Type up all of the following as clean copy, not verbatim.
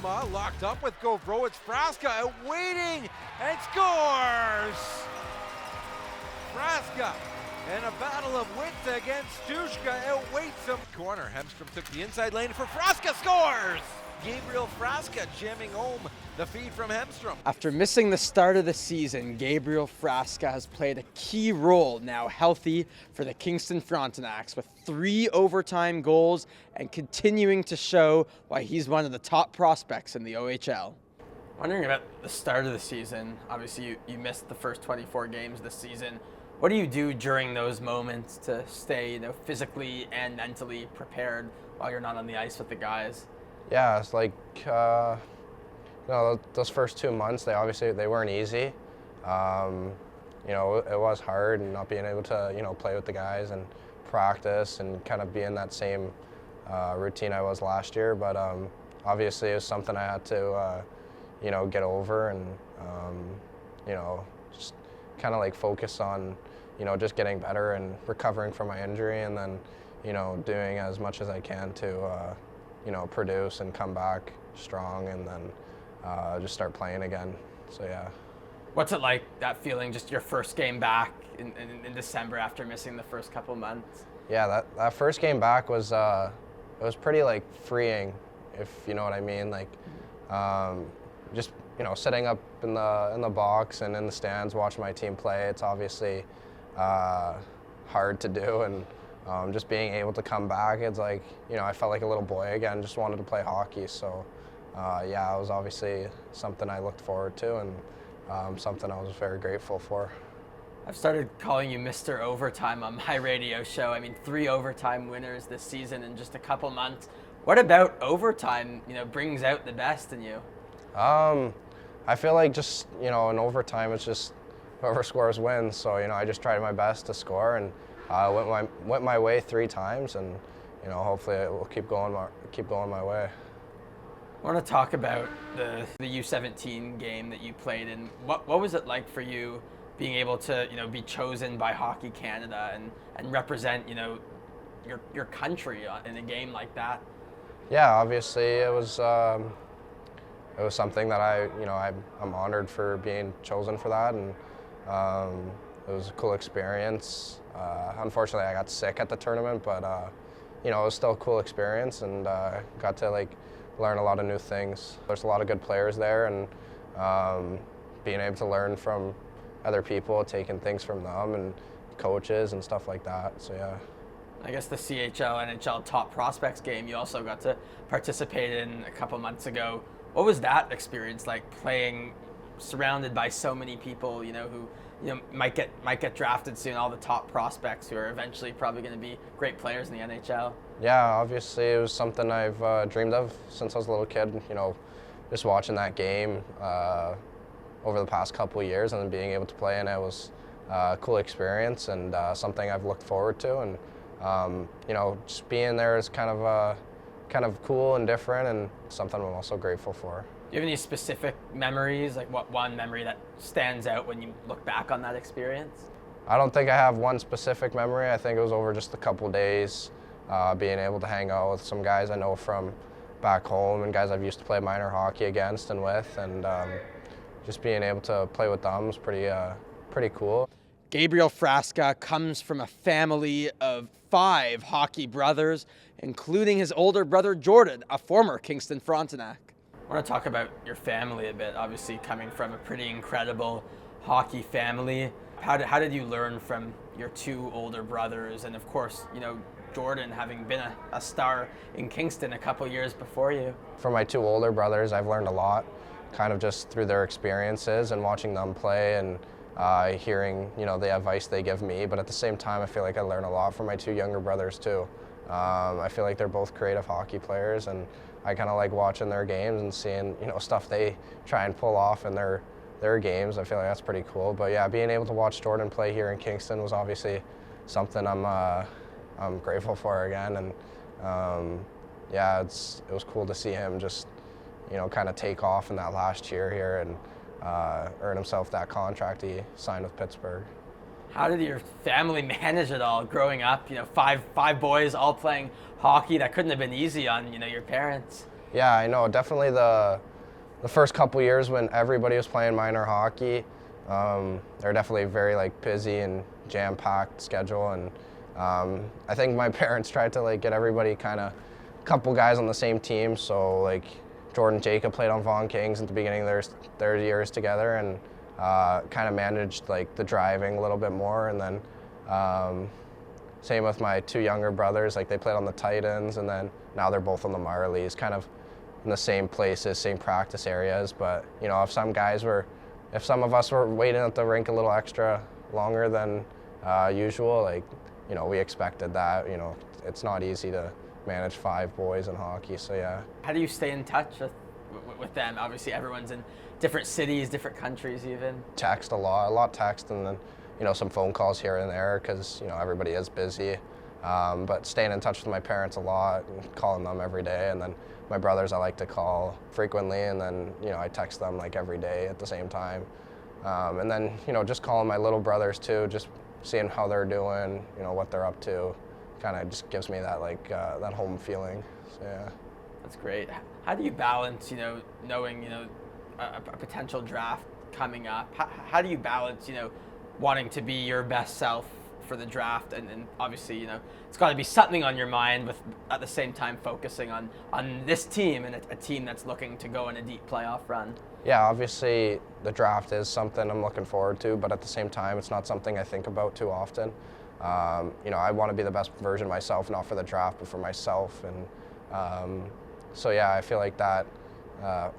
Lamma locked up with Gabriel. It's Frasca out waiting and scores! Frasca in a battle of wits against Stushka outweights him. Corner, Hemstrom took the inside lane for Frasca, scores! Gabriel Frasca jamming home the feed from Hemstrom. After missing the start of the season, Gabriel Frasca has played a key role, now healthy, for the Kingston Frontenacs with 3 overtime goals and continuing to show why he's one of the top prospects in the OHL. Wondering about the start of the season. Obviously, you missed the first 24 games this season. What do you do during those moments to stay, physically and mentally prepared while you're not on the ice with the guys? Yeah, it's like, those first 2 months, they weren't easy. It was hard and not being able to, play with the guys and practice and kind of be in that same routine I was last year. But obviously it was something I had to, get over and, just kind of like focus on, just getting better and recovering from my injury and then, doing as much as I can to, produce and come back strong and then just start playing again. So, yeah. What's it like, that feeling, just your first game back in December after missing the first couple months? Yeah, that first game back was, it was pretty, like, freeing, if you know what I mean. Like, just, sitting up in the box and in the stands watching my team play, it's obviously hard to do. And just being able to come back, it's like, I felt like a little boy again, just wanted to play hockey. So, yeah, it was obviously something I looked forward to and something I was very grateful for. I've started calling you Mr. Overtime on my radio show. 3 overtime winners this season in just a couple months. What about overtime, brings out the best in you? I feel like just, in overtime, it's just whoever scores wins. So, I just tried my best to score and went my way 3 times, and hopefully it will keep going my way. I want to talk about the U17 game that you played in. What was it like for you being able to be chosen by Hockey Canada and represent your country in a game like that? Yeah, obviously it was something that I'm honored for being chosen for that, and it was a cool experience. Unfortunately, I got sick at the tournament, but it was still a cool experience, and got to learn a lot of new things. There's a lot of good players there, and being able to learn from other people, taking things from them and coaches and stuff like that. So yeah. I guess the CHL, NHL Top Prospects game you also got to participate in a couple months ago. What was that experience like, playing surrounded by so many people, who might get drafted soon, all the top prospects who are eventually probably going to be great players in the NHL? Yeah, obviously it was something I've dreamed of since I was a little kid, just watching that game over the past couple of years and then being able to play in it was a cool experience and something I've looked forward to. And just being there is kind of cool and different and something I'm also grateful for. Do you have any specific memories, like what one memory that stands out when you look back on that experience? I don't think I have one specific memory. I think it was over just a couple days, being able to hang out with some guys I know from back home and guys I've used to play minor hockey against and with, and just being able to play with them was pretty cool. Gabriel Frasca comes from a family of 5 hockey brothers, including his older brother Jordan, a former Kingston Frontenac. I want to talk about your family a bit, obviously coming from a pretty incredible hockey family. How did you learn from your 2 older brothers, and of course, Jordan having been a star in Kingston a couple years before you? From my 2 older brothers, I've learned a lot, kind of just through their experiences and watching them play and hearing, the advice they give me. But at the same time, I feel like I learn a lot from my 2 younger brothers too. I feel like they're both creative hockey players, and I kind of like watching their games and seeing, stuff they try and pull off in their games. I feel like that's pretty cool. But yeah, being able to watch Jordan play here in Kingston was obviously something I'm grateful for again. And yeah, it was cool to see him just, kind of take off in that last year here and earn himself that contract he signed with Pittsburgh. How did your family manage it all growing up? Five boys all playing hockey. That couldn't have been easy on your parents. Yeah, I know. Definitely the first couple years when everybody was playing minor hockey, they're definitely very like busy and jam-packed schedule, and I think my parents tried to like get everybody kind of couple guys on the same team. So like Jordan and Jacob played on Vaughan Kings at the beginning of their years together, and kind of managed like the driving a little bit more, and then same with my two younger brothers. Like they played on the Titans, and then now they're both on the Marlies, kind of in the same places, same practice areas. But you know, if some of us were waiting at the rink a little extra longer than usual, like, you know, we expected that. You know, it's not easy to manage 5 boys in hockey, so yeah. How do you stay in touch with them? Obviously everyone's in different cities, different countries even. Text a lot text, and then, you know, some phone calls here and there, because, you know, everybody is busy. But staying in touch with my parents a lot and calling them every day, and then my brothers I like to call frequently, and then, you know, I text them like every day at the same time. And then, you know, just calling my little brothers too, just seeing how they're doing, you know, what they're up to, kind of just gives me that like that home feeling. So yeah. That's great. How do you balance, you know, knowing, you know, a potential draft coming up? How do you balance, you know, wanting to be your best self for the draft, and obviously, you know, it's got to be something on your mind, with at the same time focusing on this team, and a team that's looking to go on a deep playoff run? Yeah, obviously the draft is something I'm looking forward to, but at the same time, it's not something I think about too often. You know, I want to be the best version of myself, not for the draft, but for myself. And so yeah, I feel like that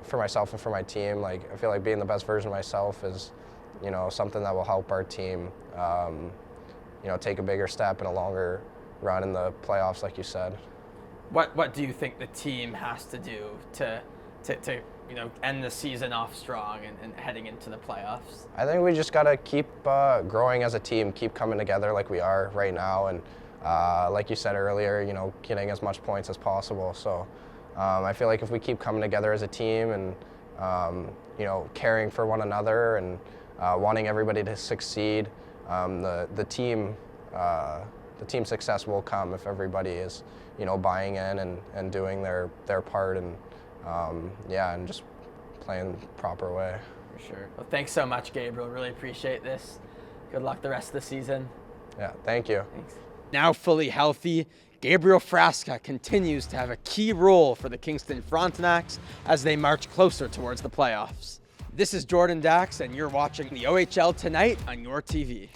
for myself and for my team, like I feel like being the best version of myself is, you know, something that will help our team, you know, take a bigger step in a longer run in the playoffs, like you said. What do you think the team has to do to you know, end the season off strong and heading into the playoffs? I think we just got to keep growing as a team, keep coming together like we are right now, and like you said earlier, you know, getting as much points as possible. So I feel like if we keep coming together as a team and, you know, caring for one another and wanting everybody to succeed, the team success will come if everybody is, you know, buying in and doing their part, and yeah, and just playing the proper way. For sure. Well, thanks so much, Gabriel. Really appreciate this. Good luck the rest of the season. Yeah, thank you. Thanks. Now fully healthy, Gabriel Frasca continues to have a key role for the Kingston Frontenacs as they march closer towards the playoffs. This is Jordan Dacks, and you're watching the OHL Tonight on your TV.